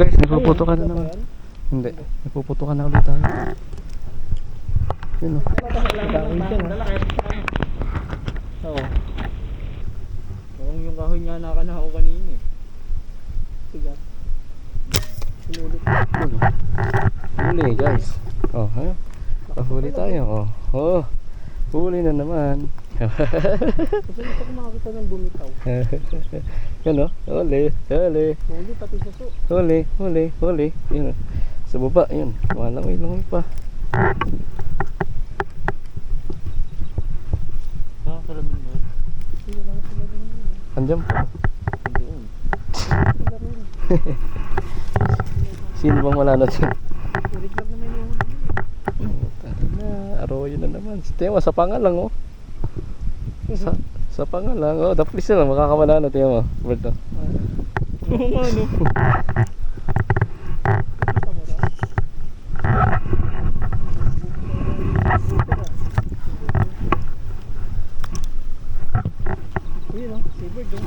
Guys, nagpuputukan na naman. Hindi, nagpuputukan na ulit tayo. Yun o. Oo. Yung kahoy niya nakanaho kanina eh. Tigas. Sinulit. Yun o. Huli guys. Oh, ha? Pahuli tayo. Oh, huli na naman. Kasi hindi ko makakita ng bumitaw. Yan o. Huli. Huli pati sa so. Huli. Yun o. Sa baba, yun. Langoy pa. Nakakalamin mo yun? Hindi lang sila rin yun. Andiyan pa. Doon. Sila rin. Sino bang wala na dyan? Ulit lang naman yung huli. Tara na. Arroyo na naman. Tema, sa panga lang o. Sa panga lang. Oh, daplis na lang. Makakawala na. Tema, bird o. Oo nga no. Ayun o, silver doon.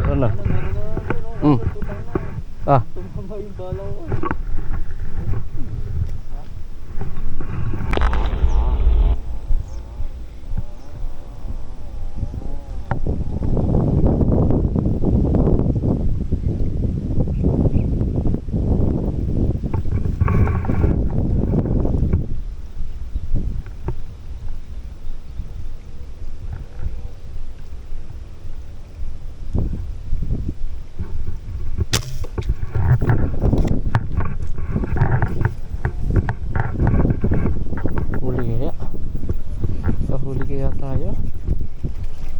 Ano na? Ah. Tumama yung bala ko. Huli kaya tayo?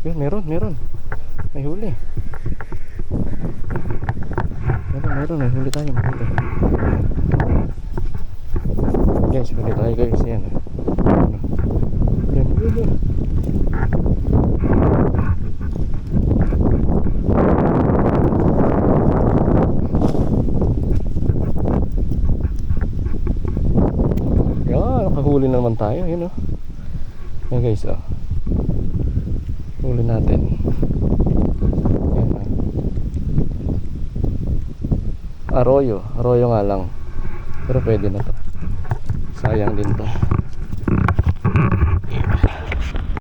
Yun, meron. May huli. Meron. May huli tayo. Guys, huli tayo guys. Yan. Yan. Yan, nakahuli na naman tayo. Yun o. Yan guys, oh. Huli natin. Yan, oh. Arroyo nga lang. Pero pwede na to. Sayang din to.